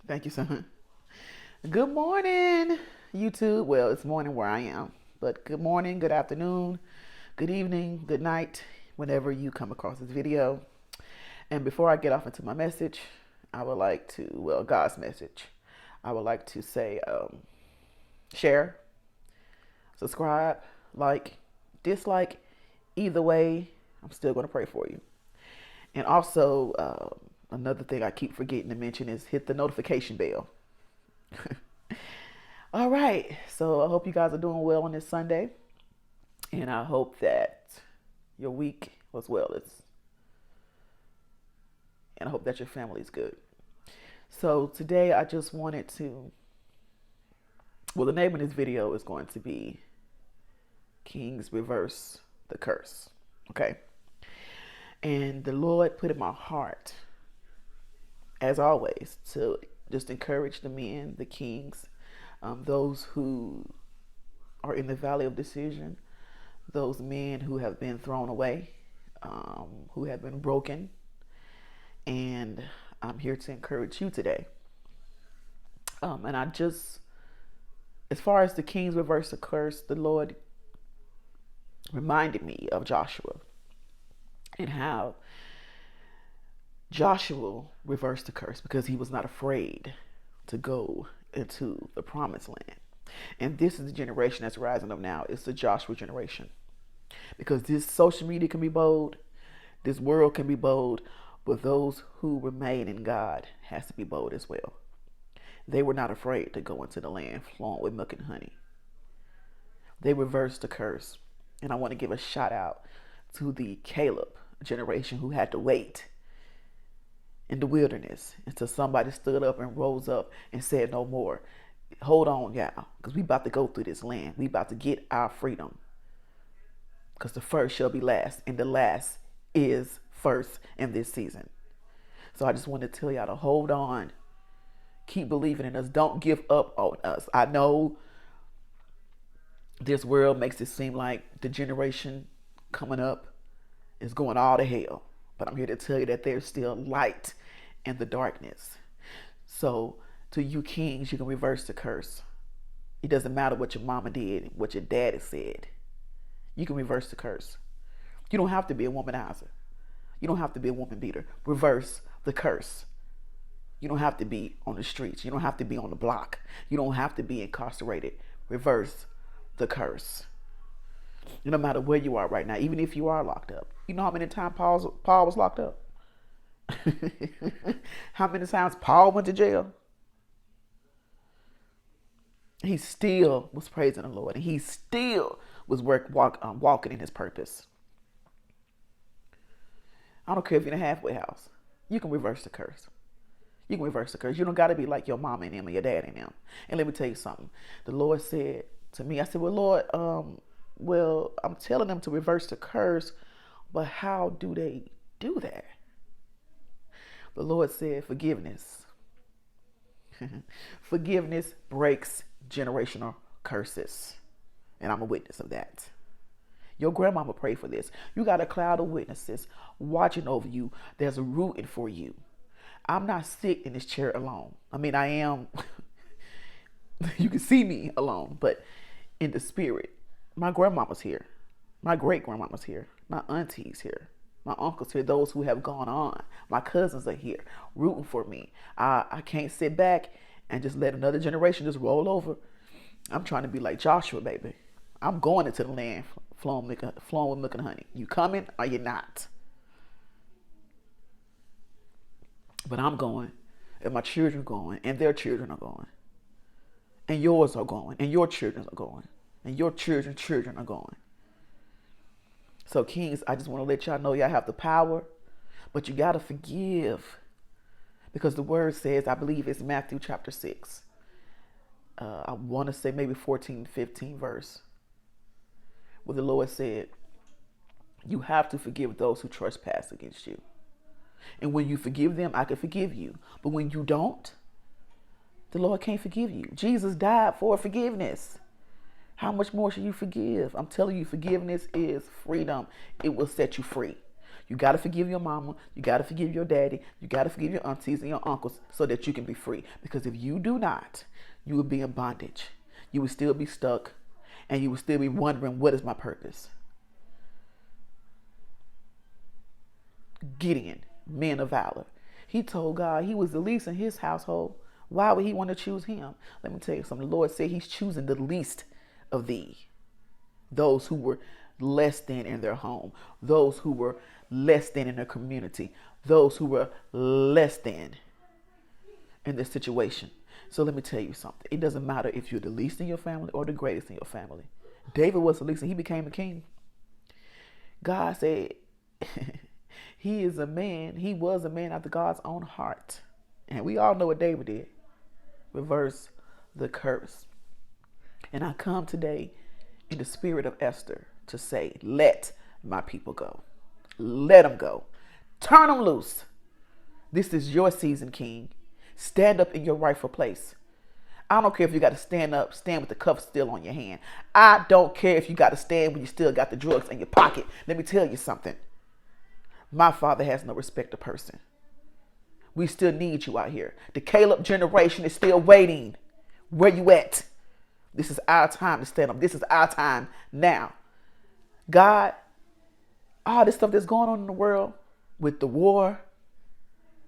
Thank you, son. Good morning, YouTube. Well, it's morning where I am, but good morning, good afternoon, good evening, good night, whenever you come across this video. And before I get off into my message, I would like to, well, God's message, I would like to say share, subscribe, like, dislike. Either way, I'm still going to pray for you. And also, another thing I keep forgetting to mention is hit the notification bell. All right. So I hope you guys are doing well on this Sunday. And I hope that your week was well. And I hope that your family is good. So today I just wanted to, well, the name of this video is going to be Kings Reverse the Curse. Okay. And the Lord put in my heart, as always, to just encourage the men, the kings, those who are in the valley of decision, those men who have been thrown away, who have been broken. And I'm here to encourage you today. And I just, as far as the kings reverse the curse, the Lord reminded me of Joshua and how Joshua reversed the curse because he was not afraid to go into the promised land. And this is the generation that's rising up now. It's the Joshua generation. Because this social media can be bold, this world can be bold, but those who remain in God has to be bold as well. They were not afraid to go into the land flowing with milk and honey. They reversed the curse. And I want to give a shout out to the Caleb generation who had to wait in the wilderness until somebody stood up and rose up and said no more. Hold on, y'all, because we about to go through this land. We about to get our freedom. Because the first shall be last, and the last is first in this season. So I just want to tell y'all to hold on. Keep believing in us. Don't give up on us. I know this world makes it seem like the generation coming up is going all to hell. But I'm here to tell you that there's still light in the darkness. So to you kings, you can reverse the curse. It doesn't matter what your mama did, what your daddy said. You can reverse the curse. You don't have to be a womanizer. You don't have to be a woman beater. Reverse the curse. You don't have to be on the streets. You don't have to be on the block. You don't have to be incarcerated. Reverse the curse. No matter where you are right now, even if you are locked up. You know how many times Paul was locked up? How many times Paul went to jail? He still was praising the Lord, and he still was walking in his purpose. I don't care if you're in a halfway house. You can reverse the curse. You can reverse the curse. You don't got to be like your mama and them or your dad and them. And let me tell you something. The Lord said to me, I said, well, Lord, I'm telling them to reverse the curse, but how do they do that? The Lord said, forgiveness. Forgiveness breaks generational curses. And I'm a witness of that. Your grandmama prayed for this. You got a cloud of witnesses watching over you. There's a rooting for you. I'm not sick in this chair alone. I mean, I am. You can see me alone, but in the spirit. My grandmama's here. My great grandmama's here. My auntie's here. My uncles here. Those who have gone on. My cousins are here rooting for me. I can't sit back and just let another generation just roll over. I'm trying to be like Joshua, baby. I'm going into the land flowing with milk and honey. You coming or you not? But I'm going, and my children are going, and their children are going. And yours are going, and your children are going. And your children's children are going. So kings, I just want to let y'all know y'all have the power, but you got to forgive. Because the word says, I believe it's Matthew chapter 6. I want to say maybe 14, 15 verse. Where the Lord said, you have to forgive those who trespass against you. And when you forgive them, I can forgive you. But when you don't, the Lord can't forgive you. Jesus died for forgiveness. How much more should you forgive? I'm telling you, forgiveness is freedom. It will set you free. You got to forgive your mama. You got to forgive your daddy. You got to forgive your aunties and your uncles so that you can be free. Because if you do not, you will be in bondage. You will still be stuck, and you will still be wondering, what is my purpose? Gideon, men of valor. He told God he was the least in his household. Why would he want to choose him? Let me tell you something. The Lord said he's choosing the least of thee. Those who were less than in their home. Those who were less than in their community. Those who were less than in this situation. So let me tell you something. It doesn't matter if you're the least in your family or the greatest in your family. David was the least and he became a king. God said he is a man. He was a man after God's own heart. And we all know what David did. Reverse the curse. And I come today in the spirit of Esther to say, let my people go. Let them go. Turn them loose. This is your season, King. Stand up in your rightful place. I don't care if you got to stand up, stand with the cuff still on your hand. I don't care if you got to stand when you still got the drugs in your pocket. Let me tell you something. My Father has no respect of person. We still need you out here. The Caleb generation is still waiting. Where you at? This is our time to stand up. This is our time now. God, all this stuff that's going on in the world with the war,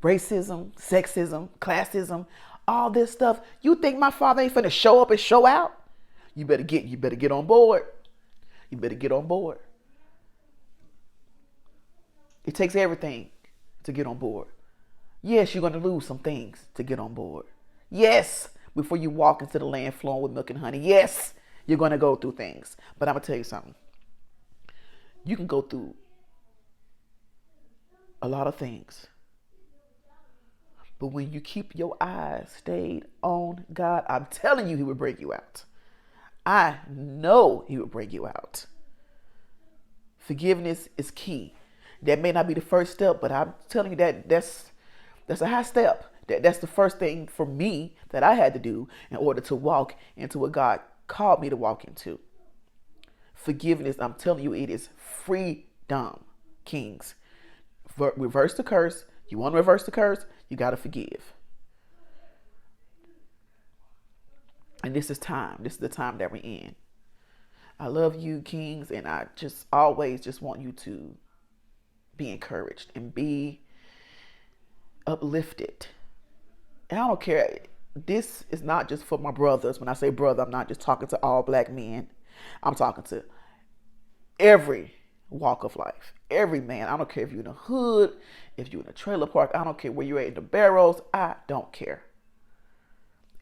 racism, sexism, classism, all this stuff. You think my Father ain't finna show up and show out? You better get on board. You better get on board. It takes everything to get on board. Yes, you're going to lose some things to get on board. Yes, before you walk into the land flowing with milk and honey. Yes, you're going to go through things. But I'm going to tell you something. You can go through a lot of things. But when you keep your eyes stayed on God, I'm telling you, he will bring you out. I know he will bring you out. Forgiveness is key. That may not be the first step, but I'm telling you that's a high step. That's the first thing for me that I had to do in order to walk into what God called me to walk into. Forgiveness, I'm telling you, it is freedom, kings. Reverse the curse. You want to reverse the curse? You got to forgive. And this is time. This is the time that we're in. I love you, kings, and I just always just want you to be encouraged and be uplifted. And I don't care. This is not just for my brothers. When I say brother, I'm not just talking to all black men. I'm talking to every walk of life. Every man. I don't care if you're in the hood, if you're in a trailer park. I don't care where you're at in the barrels. I don't care.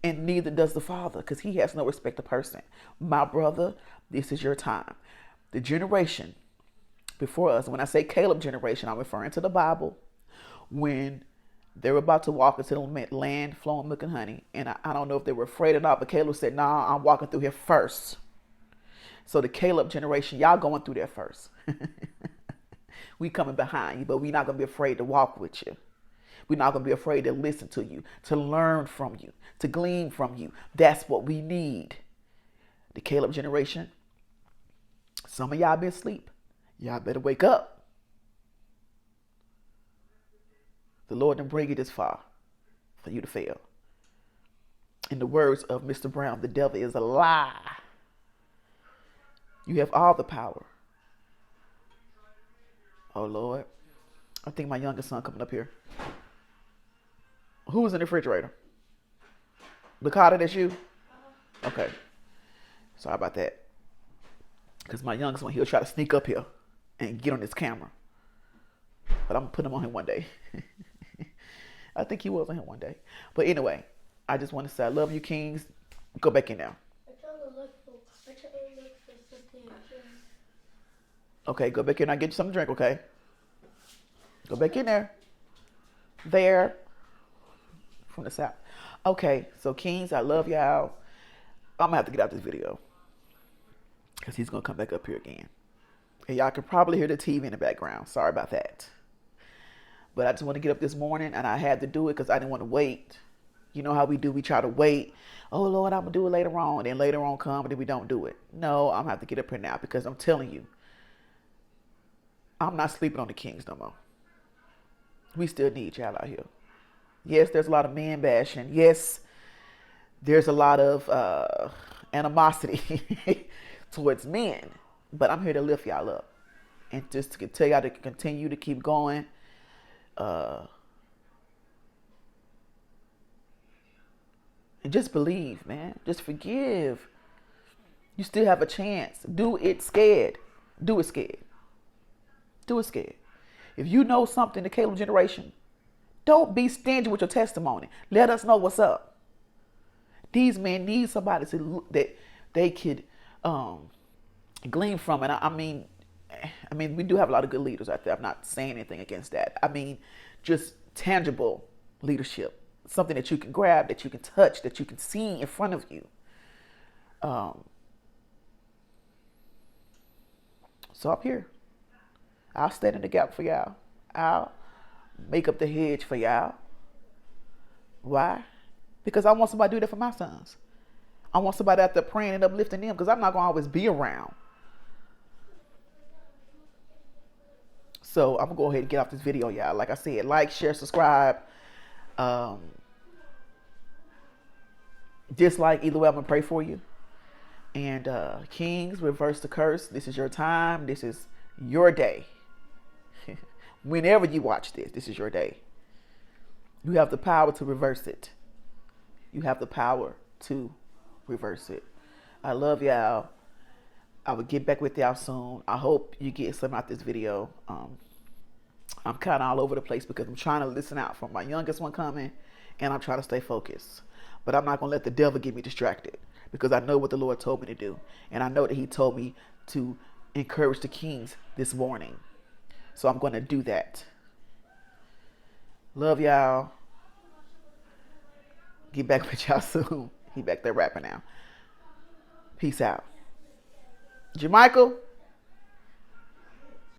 And neither does the Father, because he has no respect of person. My brother, this is your time. The generation before us, when I say Caleb generation, I'm referring to the Bible, when they were about to walk into the land flowing milk and honey. And I don't know if they were afraid or not, but Caleb said, nah, I'm walking through here first. So the Caleb generation, y'all going through there first. We coming behind you, but we're not going to be afraid to walk with you. We're not going to be afraid to listen to you, to learn from you, to glean from you. That's what we need. The Caleb generation, some of y'all been asleep. Y'all better wake up. The Lord didn't bring you this far for you to fail. In the words of Mr. Brown, the devil is a lie. You have all the power. Oh, Lord. I think my youngest son coming up here. Who was in the refrigerator? Lakata, that's you? Okay. Sorry about that. Because my youngest one, he'll try to sneak up here and get on this camera. But I'm going to put him on him one day. I think he was on him one day. But anyway, I just want to say I love you, kings. Go back in there. Okay, go back in. I'll get you something to drink, okay? Go back in there. There. From the south. Okay, so kings, I love y'all. I'm going to have to get out this video, because he's going to come back up here again. And y'all can probably hear the TV in the background. Sorry about that. But I just want to get up this morning, and I had to do it because I didn't want to wait. You know how we do. We try to wait. Oh, Lord, I'm going to do it later on. And then later on come, and then we don't do it. No, I'm going to have to get up here now, because I'm telling you, I'm not sleeping on the kings no more. We still need y'all out here. Yes, there's a lot of man bashing. Yes, there's a lot of animosity towards men. But I'm here to lift y'all up and just to tell y'all to continue to keep going. And just believe, man. Just forgive. You still have a chance. Do it scared. Do it scared. Do it scared. If you know something, the Caleb generation, don't be stingy with your testimony. Let us know what's up. These men need somebody that they could glean from. And I mean, we do have a lot of good leaders out there. I'm not saying anything against that. I mean, just tangible leadership, something that you can grab, that you can touch, that you can see in front of you. So I'm here. I'll stand in the gap for y'all. I'll make up the hedge for y'all. Why? Because I want somebody to do that for my sons. I want somebody out there praying and uplifting them, because I'm not going to always be around. So I'm going to go ahead and get off this video, y'all. Like I said, like, share, subscribe. Dislike, either way, I'm going to pray for you. And Kings, reverse the curse. This is your time. This is your day. Whenever you watch this, this is your day. You have the power to reverse it. You have the power to reverse it. I love y'all. I will get back with y'all soon. I hope you get some out this video. I'm kind of all over the place because I'm trying to listen out for my youngest one coming, and I'm trying to stay focused. But I'm not going to let the devil get me distracted, because I know what the Lord told me to do. And I know that he told me to encourage the kings this morning. So I'm going to do that. Love y'all. Get back with y'all soon. He back there rapping now. Peace out. Jermichael.